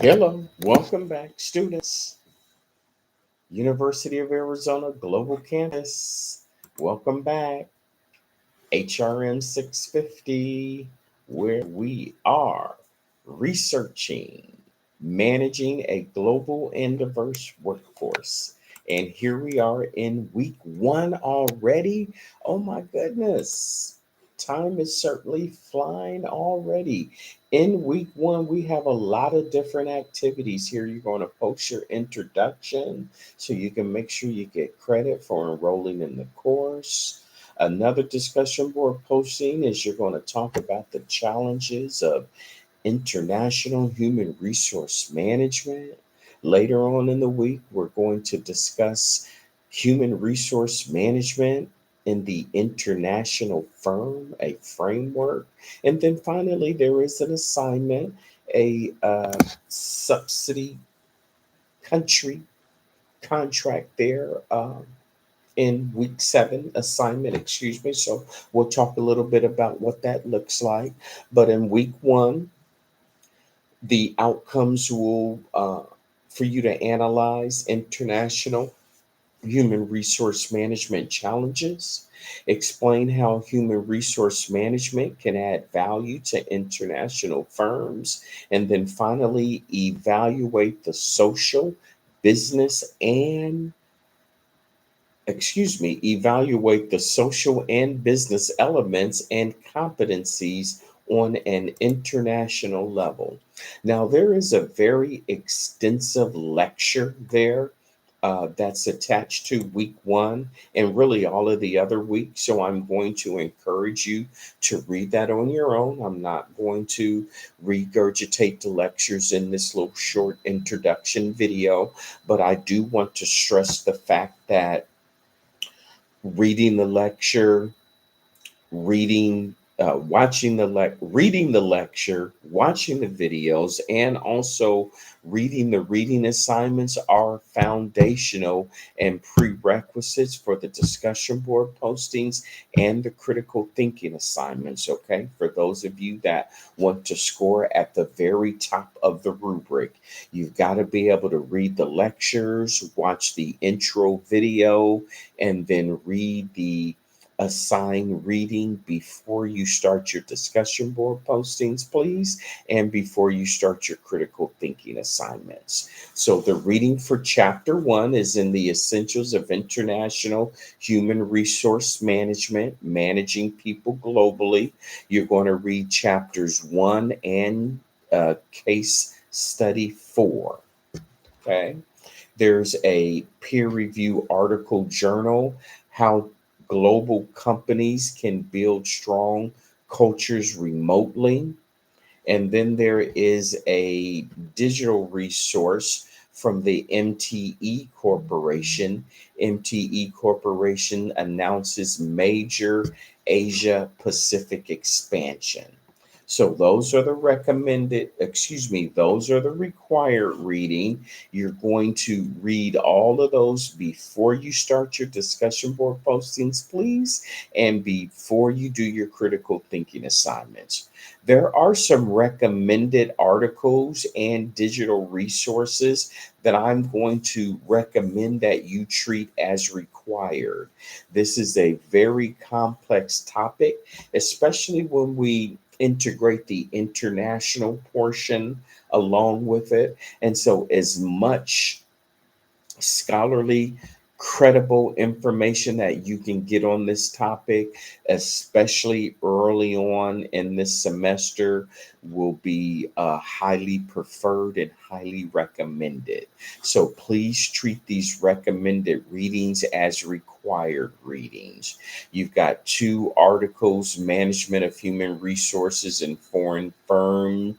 Hello, welcome back, students. University of Arizona Global Campus. Welcome back. HRM 650, where we are researching, managing a global and diverse workforce. And here we are in week one already. Oh my goodness. Time is certainly flying already. In week one, we have a lot of different activities here. You're going to post your introduction so you can make sure you get credit for enrolling in the course. Another discussion board posting is you're going to talk about the challenges of international human resource management. Later on in the week, we're going to discuss human resource management in the international firm, a framework. And then finally, there is an assignment, a subsidy country contract there. In week seven assignment, excuse me. So we'll talk a little bit about what that looks like. But in week one, the outcomes will for you to analyze international human resource management challenges, explain how human resource management can add value to international firms, and then finally evaluate the social, business, and evaluate the social and business elements and competencies on an international level. Now, there is a very extensive lecture there that's attached to week one and really all of the other weeks. So I'm going to encourage you to read that on your own. I'm not going to regurgitate the lectures in this little short introduction video, but I do want to stress the fact that reading the lecture, reading the lecture, watching the videos, and also reading the reading assignments are foundational and prerequisites for the discussion board postings and the critical thinking assignments. Okay, for those of you that want to score at the very top of the rubric, you've got to be able to read the lectures, watch the intro video, and then read the assign reading before you start your discussion board postings, please, and before you start your critical thinking assignments. So, the reading for chapter one is in the Essentials of International Human Resource Management, Managing People Globally. You're going to read chapters one and case study four. Okay. There's a peer review article journal, how global companies can build strong cultures remotely. And then there is a digital resource from the MTE Corporation. MTE Corporation announces major Asia Pacific expansion. So those are the those are the required reading. You're going to read all of those before you start your discussion board postings, please, and before you do your critical thinking assignments. There are some recommended articles and digital resources that I'm going to recommend that you treat as required. This is a very complex topic, especially when we integrate the international portion along with it. And so, as much scholarly, credible information that you can get on this topic, especially early on in this semester, will be highly preferred and highly recommended. So please treat these recommended readings as required readings. You've got two articles: Management of Human Resources in Foreign Firms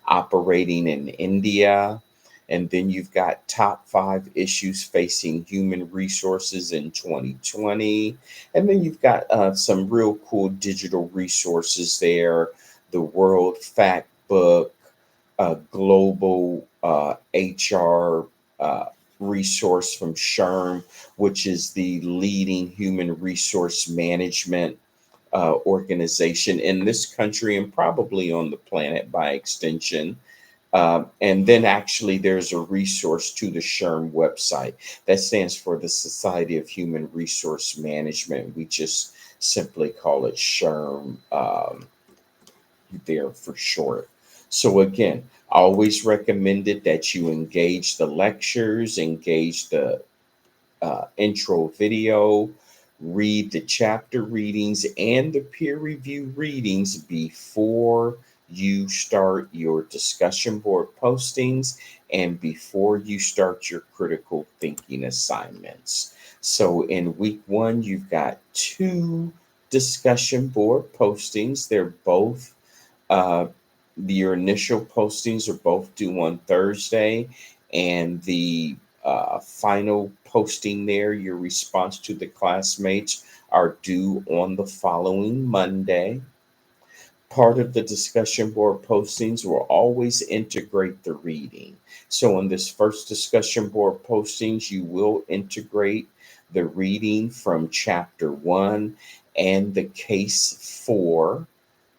Operating in India, and then you've got top five issues facing human resources in 2020. And then you've got some real cool digital resources there: the World Fact Book, Global HR resource from SHRM, which is the leading human resource management organization in this country and probably on the planet by extension. And then actually, there's a resource to the SHRM website. That stands for the Society of Human Resource Management. We just simply call it SHRM there for short. So again, I always recommended that you engage the lectures, engage the intro video, read the chapter readings and the peer review readings before you start your discussion board postings and before you start your critical thinking assignments. So in week one, you've got two discussion board postings. They're both uh, your initial postings are both due on Thursday, and the final posting there, your response to the classmates, are due on the following Monday. Part of the discussion board postings will always integrate the reading. So, on this first discussion board postings, you will integrate the reading from chapter one and the case four,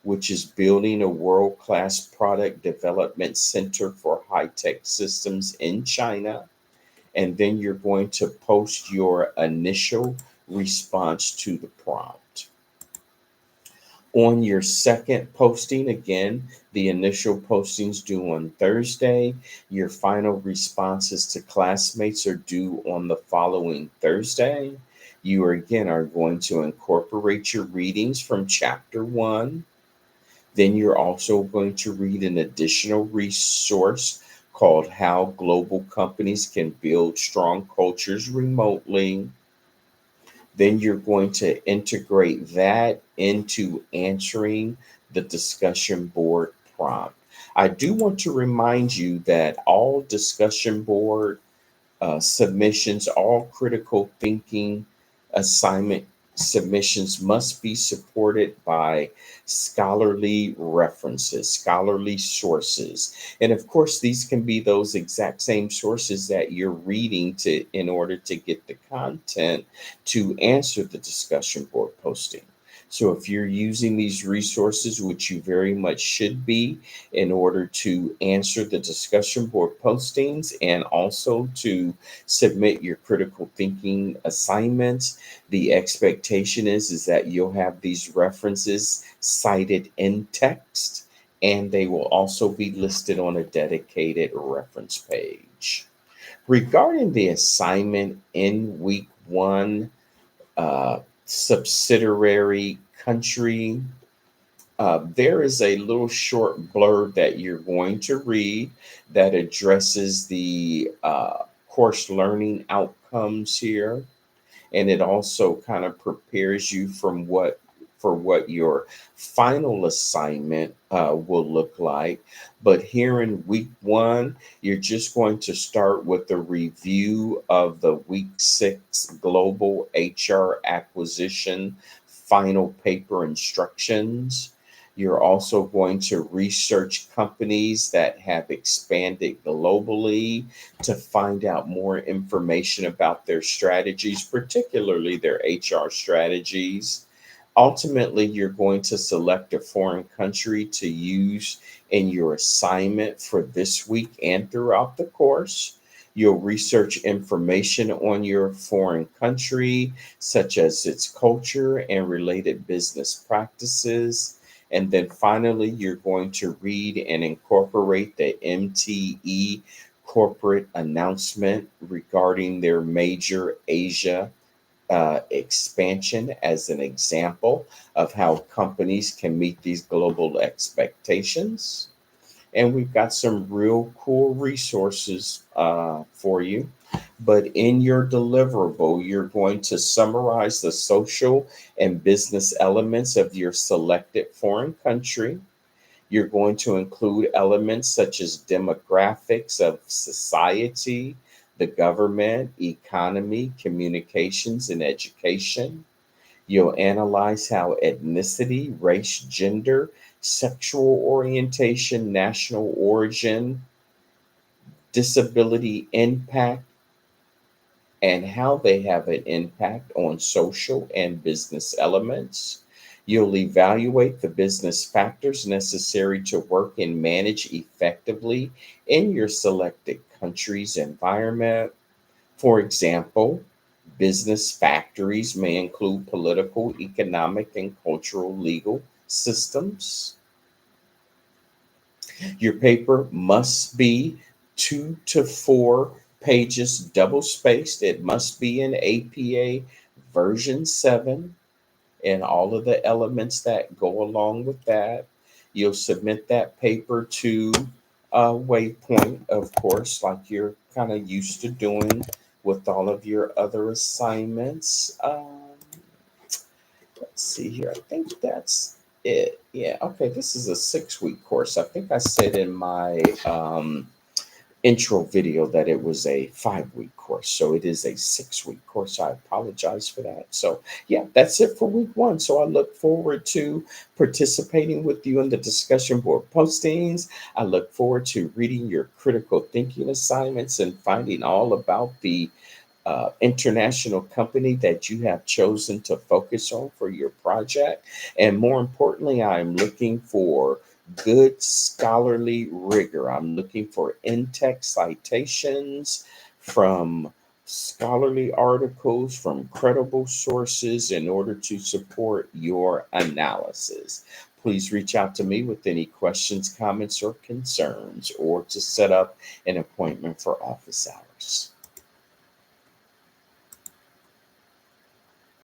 which is building a world class product development center for high tech systems in China. And then you're going to post your initial response to the prompt. On your second posting, again, the initial postings due on Thursday. Your final responses to classmates are due on the following Thursday. You are again are going to incorporate your readings from chapter one. Then you're also going to read an additional resource called How Global Companies Can Build Strong Cultures Remotely. Then you're going to integrate that into answering the discussion board prompt. I do want to remind you that all discussion board submissions, all critical thinking assignment submissions must be supported by scholarly references, scholarly sources. And of course, these can be those exact same sources that you're reading to in order to get the content to answer the discussion board posting. So if you're using these resources, which you very much should be, in order to answer the discussion board postings and also to submit your critical thinking assignments, the expectation is that you'll have these references cited in text, and they will also be listed on a dedicated reference page. Regarding the assignment in week one, subsidiary country, there is a little short blurb that you're going to read that addresses the course learning outcomes here, and it also kind of prepares you for what your final assignment will look like. But here in week one, you're just going to start with a review of the week six global HR acquisition final paper instructions. You're also going to research companies that have expanded globally to find out more information about their strategies, particularly their HR strategies. Ultimately, you're going to select a foreign country to use in your assignment for this week and throughout the course. You'll research information on your foreign country, such as its culture and related business practices. And then finally, you're going to read and incorporate the MTE corporate announcement regarding their major Asia expansion as an example of how companies can meet these global expectations. And we've got some real cool resources for you. But in your deliverable, you're going to summarize the social and business elements of your selected foreign country. You're going to include elements such as demographics of society, the government, economy, communications, and education. You'll analyze how ethnicity, race, gender, sexual orientation, national origin, disability impact, and how they have an impact on social and business elements. You'll evaluate the business factors necessary to work and manage effectively in your selected country's environment. For example, business factories may include political, economic, and cultural legal systems. Your paper must be 2 to 4 pages double spaced. It must be in APA version 7 and all of the elements that go along with that. You'll submit that paper to Waypoint, of course, like you're kind of used to doing with all of your other assignments. Let's see here. I think that's it. Yeah. Okay. This is a 6 week course. I think I said in my intro video that it was a 5 week course. So it is a 6 week course. I apologize for that. So, yeah, that's it for week 1. So I look forward to participating with you in the discussion board postings. I look forward to reading your critical thinking assignments and finding all about the international company that you have chosen to focus on for your project. And more importantly, I'm looking for good scholarly rigor. I'm looking for in text citations from scholarly articles from credible sources in order to support your analysis. Please reach out to me with any questions, comments, or concerns, or to set up an appointment for office hours.